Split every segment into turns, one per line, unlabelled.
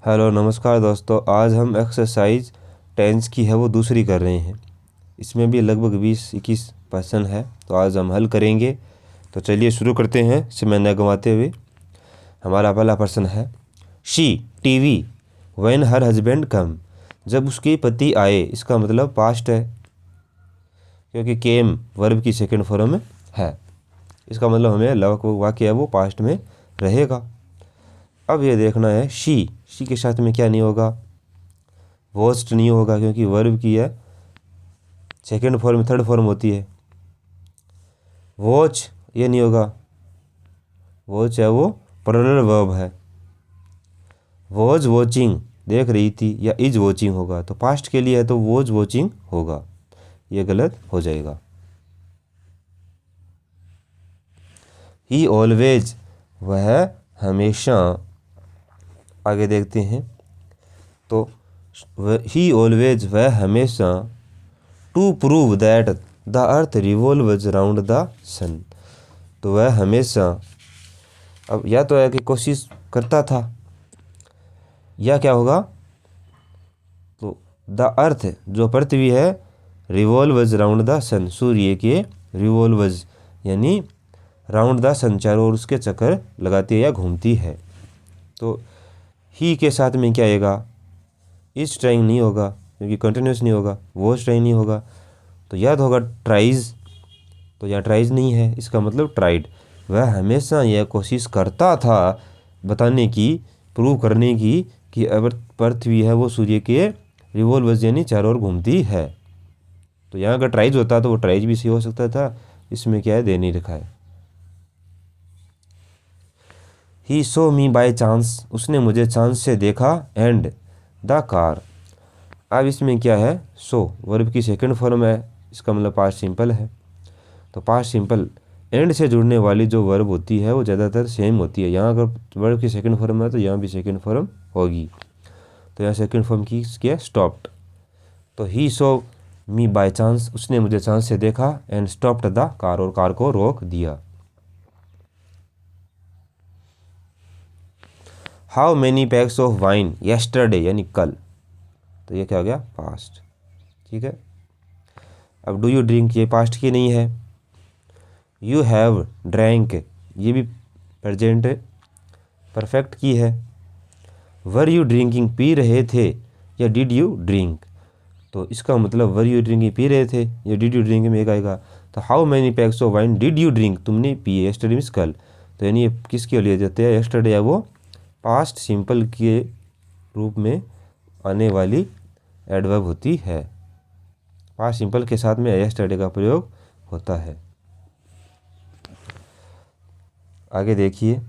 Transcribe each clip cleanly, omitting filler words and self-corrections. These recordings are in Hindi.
हेलो नमस्कार दोस्तों। आज हम एक्सरसाइज टेंस की है वो दूसरी कर रहे हैं। इसमें भी लगभग 20-21 क्वेश्चन है, तो आज हम हल करेंगे। तो चलिए शुरू करते हैं समय न गंवाते हुए। हमारा पहला प्रश्न है she TV when her husband come. जब उसके पति आए, इसका मतलब पास्ट है क्योंकि केम वर्ब की सेकंड फॉर्म है। इसका मतलब हमें वाक्य है वो पास्ट में रहेगा। अब ये देखना है शी के साथ में क्या नहीं होगा, वॉच्ड नहीं होगा क्योंकि वर्ब की है सेकंड फॉर्म थर्ड फॉर्म होती है। वॉच ये नहीं होगा, वॉच है वो प्लूरल वर्ब है। वॉज वॉचिंग देख रही थी या इज वॉचिंग होगा, तो पास्ट के लिए है तो वॉज वॉचिंग होगा, ये गलत हो जाएगा। ही ऑलवेज वह हमेशा, आगे देखते हैं तो ही ऑलवेज वह हमेशा, to prove that the earth revolves around the sun. तो वह हमेशा, अब या तो है कि कोशिश करता था या क्या होगा, तो द अर्थ जो पृथ्वी है रिवॉल्व्स अराउंड द सन, सूर्य के रिवॉल्व्स यानी राउंड द सन, चारों ओर उसके चक्कर लगाती है या घूमती है। तो ही के साथ में क्या आएगा, इज ट्राइंग नहीं होगा क्योंकि कंटिन्यूस नहीं होगा, वॉज ट्राइंग नहीं होगा, तो याद होगा ट्राइज, तो यहाँ ट्राइज नहीं है, इसका मतलब ट्राइड। वह हमेशा यह कोशिश करता था बताने की, प्रूव करने की कि अगर पृथ्वी है वो सूर्य के रिवॉल्वर्स यानी चारों ओर घूमती है। तो यहाँ अगर ट्राइज होता तो वो ट्राइज भी सही हो सकता था, इसमें क्या है दे नहीं रखा है। ही सो मी बाय चांस, उसने मुझे चांस से देखा, एंड द कार। अब इसमें क्या है, सो वर्ब की सेकंड फॉर्म है, इसका मतलब पास्ट सिंपल है। तो पास्ट सिंपल एंड से जुड़ने वाली जो वर्ब होती है वो ज़्यादातर सेम होती है। यहाँ अगर वर्ब की सेकंड फॉर्म है तो यहाँ भी सेकंड फॉर्म होगी। तो यहाँ सेकंड फॉर्म की क्या, स्टॉप्ड। तो ही सो मी बाय चांस, उसने मुझे चांस से देखा, एंड स्टॉप्ड द कार, और कार को रोक दिया। How many PACS of wine yesterday यानी कल, तो ये क्या हो गया, पास्ट। ठीक है। अब डू यू ड्रिंक, ये पास्ट की नहीं है। यू हैव ड्रैंक, ये भी प्रेजेंट परफेक्ट की है। वर यू ड्रिंकिंग, पी रहे थे या डिड यू ड्रिंक, तो इसका मतलब वर यू ड्रिंकिंग पी रहे थे या डिड यू ड्रिंक में एक आएगा। तो how many PACS of wine did you drink, तुमने पिए, यस्टरडे मीन्स कल, तो यानी ये किसके लिए जाते हैं, यस्टरडे है वो पास्ट सिंपल के रूप में आने वाली एडवर्ब होती है। पास्ट सिंपल के साथ में यस्टरडे का प्रयोग होता है। आगे देखिए,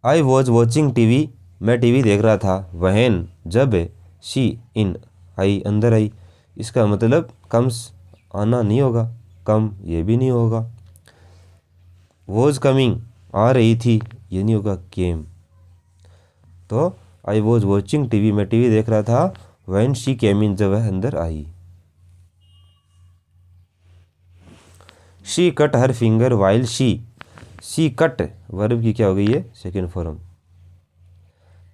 आई वॉज वॉचिंग टीवी, मैं टीवी देख रहा था, वहन जब, शी इन आई अंदर आई, इसका मतलब कम्स आना नहीं होगा, कम ये भी नहीं होगा। वॉज कमिंग आ रही थी, ये नहीं होगा, केम। तो आई वॉज वॉचिंग टीवी, मैं टीवी देख रहा था, वहन शी केम इन, जब वह अंदर आई। She cut her finger while she cut verb की क्या हो गई है, second form.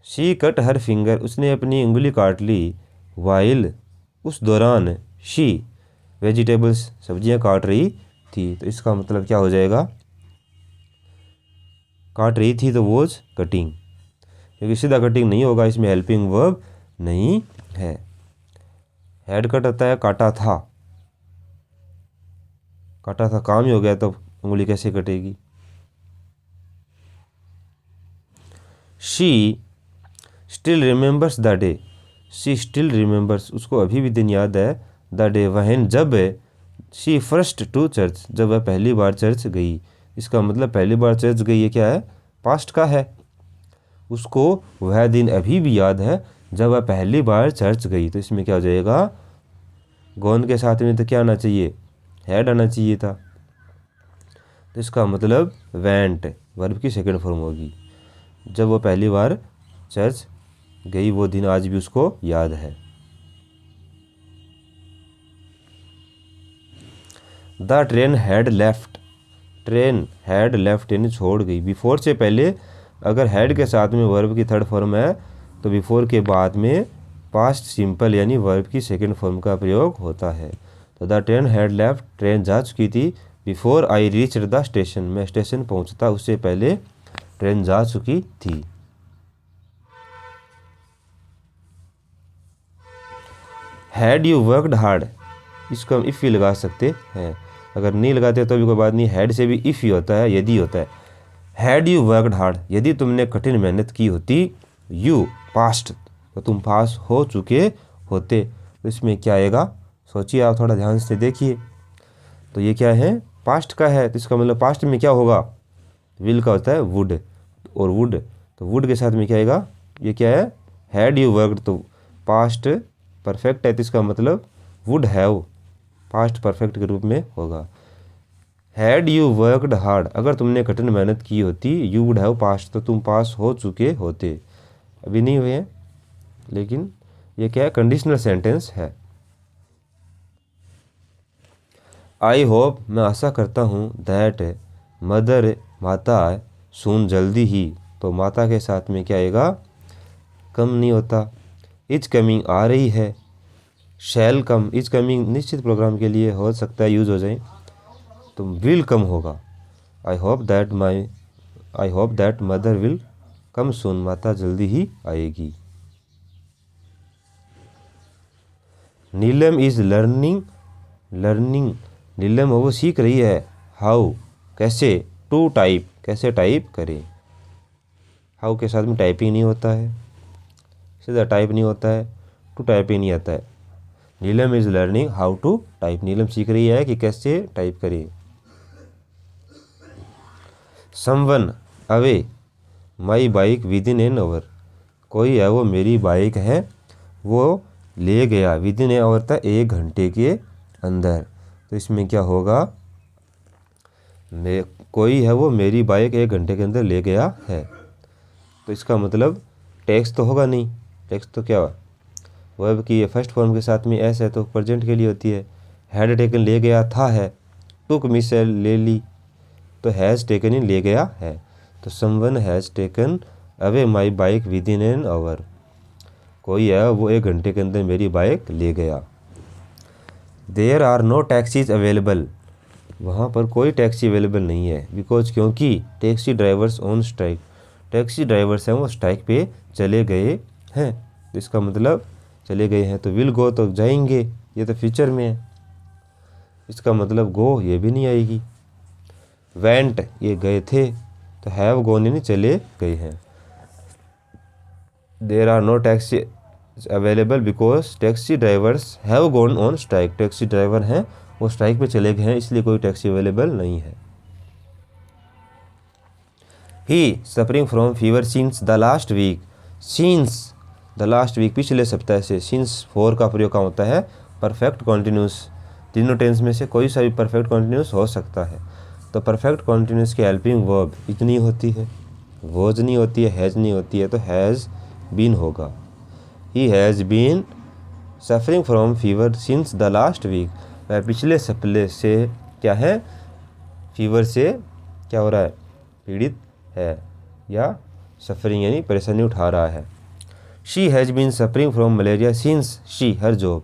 She cut her finger, उसने अपनी उंगली काट ली, वाइल उस दौरान, शी वेजिटेबल्स सब्जियां काट रही थी, तो इसका मतलब क्या हो जाएगा, काट रही थी तो वॉज कटिंग, क्योंकि सीधा कटिंग नहीं होगा, इसमें हेल्पिंग वर्ब नहीं है। हेड कट होता है काटा था, काटा था काम ही हो गया, तो उंगली कैसे कटेगी। She still remembers the day, she still remembers, उसको अभी भी दिन याद है, द डे वहन जब, शी फर्स्ट टू चर्च, जब वह पहली बार चर्च गई, इसका मतलब पहली बार चर्च गई ये क्या है, पास्ट का है। उसको वह दिन अभी भी याद है जब वह पहली बार चर्च गई, तो इसमें क्या हो जाएगा, गॉन के साथ में तो क्या आना चाहिए, हैड आना चाहिए था, तो इसका मतलब वेंट वर्ब की सेकंड फॉर्म होगी। जब वो पहली बार चर्च गई वो दिन आज भी उसको याद है। The train had left, train had left यानी छोड़ गई, बिफोर से पहले अगर हैड के साथ में वर्ब की थर्ड फॉर्म है तो बिफोर के बाद में पास्ट सिंपल यानी वर्ब की सेकंड फॉर्म का प्रयोग होता है। तो the train had left, train जा चुकी थी। Before I reach the station, मैं स्टेशन पहुंचता उससे पहले ट्रेन जा चुकी थी। हैड यू वर्कड हार्ड, इसको हम इफ़ भी लगा सकते हैं, अगर नहीं लगाते तो भी कोई बात नहीं, हैड से भी इफ़ ही होता है, यदि होता है। हैड यू वर्कड हार्ड, यदि तुमने कठिन मेहनत की होती, यू पास्ट, तो तुम पास हो चुके होते। तो इसमें क्या आएगा, सोचिए आप थोड़ा ध्यान से देखिए। तो ये क्या है, पास्ट का है, तो इसका मतलब पास्ट में क्या होगा, विल का होता है वुड, और वुड, तो वुड के साथ में क्या आएगा, ये क्या है, हैड यू वर्कड, तो पास्ट परफेक्ट है, तो इसका मतलब वुड हैव पास्ट परफेक्ट के रूप में होगा। हैड यू वर्कड हार्ड, अगर तुमने कठिन मेहनत की होती, यू वुड हैव पास्ट, तो तुम पास हो चुके होते। अभी नहीं हुए हैं, लेकिन ये क्या है, कंडीशनल सेंटेंस है। आई होप, मैं आशा करता हूँ, दैट मदर, माता, सून जल्दी ही, तो माता के साथ में क्या आएगा, कम नहीं होता। इज कमिंग आ रही है, शैल कम, इज कमिंग निश्चित प्रोग्राम के लिए हो सकता है यूज हो जाए, तो विल कम होगा। I hope that mother will come soon, माता जल्दी ही आएगी। नीलम इज लर्निंग, नीलम वो सीख रही है, हाउ कैसे, टू टाइप कैसे टाइप करें, हाउ के साथ में टाइपिंग नहीं होता है, सीधा टाइप नहीं होता है, टू टाइपिंग नहीं आता है। Neelam is learning how to type, Neelam सीख रही है कि कैसे टाइप करें। Someone away my bike within an hour, कोई है वो मेरी बाइक है वो ले गया, विद इन एन आवर था, 1 घंटे के अंदर। तो इसमें क्या होगा, कोई है वो मेरी बाइक 1 घंटे के अंदर ले गया है, तो इसका मतलब टेक्स्ट तो होगा नहीं, टेक्स्ट तो क्या हुआ, वर्ब की ये फर्स्ट फॉर्म के साथ में एस है तो प्रेजेंट के लिए होती है। हैड टेकन ले गया था है, टुक मिसल ले ली, तो हैज़ टेकन इन ले गया है, तो someone has taken away my bike within an hour, कोई है वो 1 घंटे के अंदर मेरी बाइक ले गया। There are no taxis available, वहाँ पर कोई टैक्सी अवेलेबल नहीं है, बिकॉज क्योंकि taxi drivers on strike, taxi drivers हैं वो स्ट्राइक पे चले गए हैं, तो इसका मतलब चले गए हैं, तो विल गो तो जाएंगे, ये तो फ्यूचर में है, इसका मतलब गो ये भी नहीं आएगी। वेंट ये गए थे, तो हैव गोन यानी चले गए हैं। There are no taxi available because taxi drivers have gone on strike, taxi driver हैं वो स्ट्राइक पे चले गए हैं, इसलिए कोई टैक्सी अवेलेबल नहीं है। He suffering from fever since the last week, since the last week पिछले सप्ताह से, सिंस 4 का प्रयोग कहाँ होता है, परफेक्ट कॉन्टिन्यूस, तीनों टेंस में से कोई सा भी परफेक्ट कॉन्टिन्यूस हो सकता है, तो परफेक्ट कॉन्टिन्यूस की हेल्पिंग वर्ब इतनी होती है, वॉज नहीं होती है, हैज़ नहीं होती है, तो हैज़ बीन होगा। He has been suffering from fever since the last week, वह पिछले सप्ताह से क्या है, फीवर से क्या हो रहा है, पीड़ित है, या सफरिंग यानी परेशानी उठा रहा है। She has been suffering from malaria since she her job,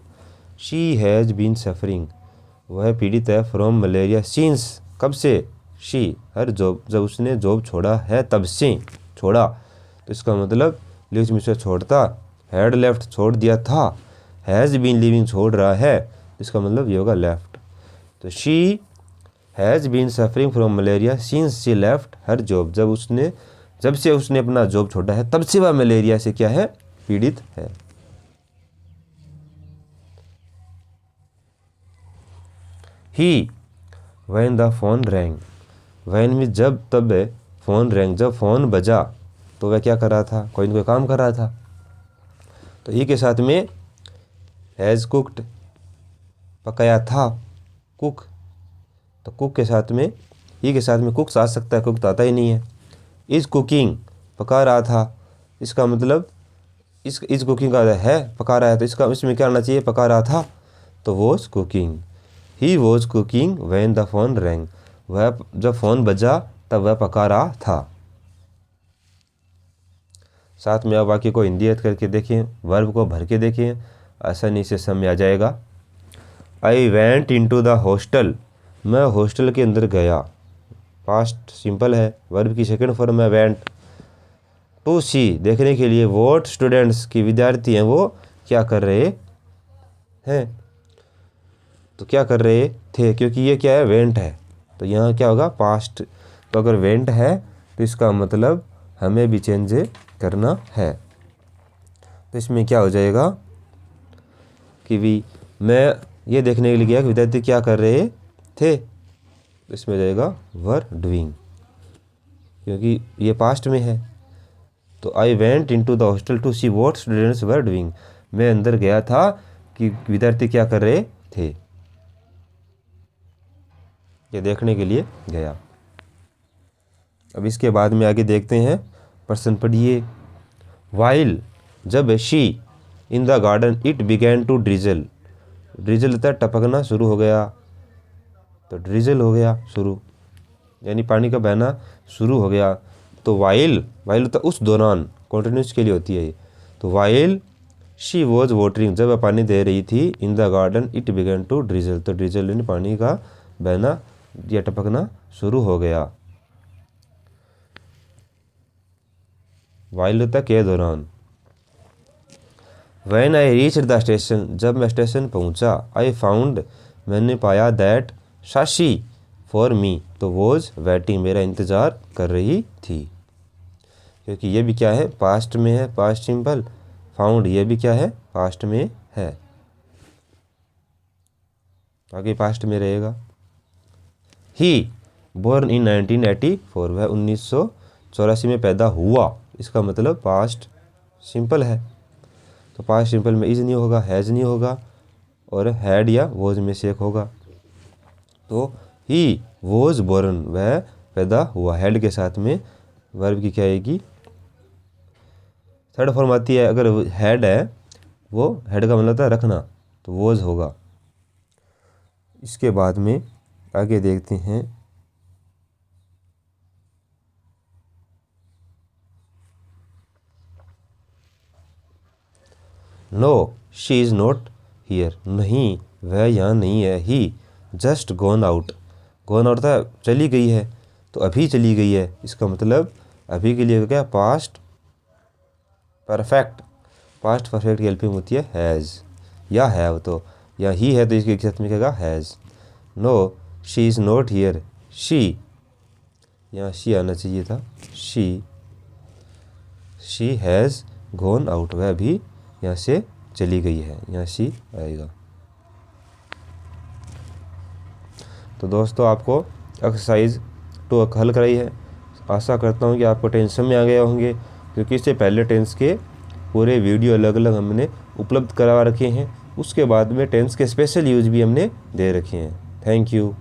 she has been suffering वह पीड़ित है, फ्रॉम मलेरिया सिंस कब से, शी हर जॉब जब उसने जॉब छोड़ा है तब से, छोड़ा, तो इसका मतलब लिव्स में से छोड़ता, हैड लेफ्ट छोड़ दिया था, हैज़ बीन लिविंग छोड़ रहा है, इसका मतलब ये होगा लेफ्ट। तो she has been suffering from malaria since she left her job, जब से उसने अपना जॉब छोड़ा है तब से वह मलेरिया से क्या है, पीड़ित है। He when the phone rang, when में जब, तब फोन रैंग जब फोन बजा, तो वह क्या कर रहा था, कोई ना कोई काम कर रहा था, तो ही के साथ में हैज़ कुक्ड पकाया था, कुक, तो कुक के साथ में ही के साथ में कुक्स आ सकता है, कुक तो आता ही नहीं है। इज़ कुकिंग पका रहा था, इसका मतलब इस कुकिंग का है पका रहा है, तो इसका इसमें क्या आना चाहिए, पका रहा था, तो was cooking. He was cooking when the phone wrong, वह जब फ़ोन बजा तब वह पका रहा था। साथ में आप वाक्य को हिंदी अर्थ करके देखें, वर्ब को भर के देखें, आसानी से समझ आ जाएगा। आई वेंट इनटू द हॉस्टल, मैं हॉस्टल के अंदर गया, पास्ट सिंपल है। वर्ब की सेकंड फॉर्म है वेंट। टू सी, देखने के लिए, वोट स्टूडेंट्स की विद्यार्थी हैं वो क्या कर रहे हैं, तो क्या कर रहे थे, क्योंकि ये क्या है, वेंट है, तो यहाँ क्या होगा, पास्ट। तो अगर वेंट है तो इसका मतलब हमें भी चेंज करना है। तो इसमें क्या हो जाएगा कि भी मैं ये देखने के लिए गया कि विद्यार्थी क्या कर रहे थे, तो इसमें हो जाएगा वर डूइंग, क्योंकि ये पास्ट में है। तो I went into the hostel to see what students were doing, मैं अंदर गया था कि विद्यार्थी क्या कर रहे थे, ये देखने के लिए गया। अब इसके बाद में आगे देखते हैं, प्रश्न पढ़िए। वाइल, जब she in the garden it began to drizzle, drizzle होता है टपकना शुरू हो गया, तो ड्रिजल हो गया शुरू, यानी पानी का बहना शुरू हो गया। तो वाइल, वाइल होता है उस दौरान, कॉन्टिन्यूस के लिए होती है ये। तो वाइल शी वॉज वाटरिंग, जब वह पानी दे रही थी, in the garden it began to drizzle, तो ड्रिजल यानी पानी का बहना या टपकना शुरू हो गया। वाइल होता है के दौरान। When I reached the station, जब मैं स्टेशन पहुंचा, I found, मैंने पाया, दैट शशि फॉर मी, तो वॉज वेटिंग, मेरा इंतज़ार कर रही थी, क्योंकि ये भी क्या है, पास्ट में है, पास्ट सिंपल। फाउंड ये भी क्या है, पास्ट में है, आगे पास्ट में रहेगा। ही बोर्न इन 1984, वह 1984 में पैदा हुआ, इसका मतलब पास्ट सिंपल है। तो पास्ट सिंपल में इज नहीं होगा, हैज़ नहीं होगा, और हैड या वॉज में से एक होगा। तो ही वॉज बोर्न, वह पैदा हुआ, हैड के साथ में वर्ब की क्या आएगी, थर्ड फॉर्म आती है। अगर हैड है, वो हैड का मतलब था रखना, तो वॉज होगा। इसके बाद में आगे देखते हैं, no she is not here, नहीं वह यहाँ नहीं है। He just gone out, gone out था चली गई है, तो अभी चली गई है, इसका मतलब अभी के लिए क्या, पास्ट परफेक्ट। पास्ट परफेक्ट की हेल्पिंग होती है हैज़ या हैव, तो या ही है तो इसके साथ में क्या, has. No she is not here, she, यहाँ शी आना चाहिए था, शी हैज़ गॉन आउट, वह अभी यहाँ से चली गई है, यहाँ सी आएगा। तो दोस्तों आपको एक्सरसाइज 2 हल कराई है, आशा करता हूँ कि आपको टेंस में आ गए होंगे, क्योंकि इससे पहले टेंस के पूरे वीडियो अलग अलग हमने उपलब्ध करवा रखे हैं, उसके बाद में टेंस के स्पेशल यूज भी हमने दे रखे हैं। Thank you.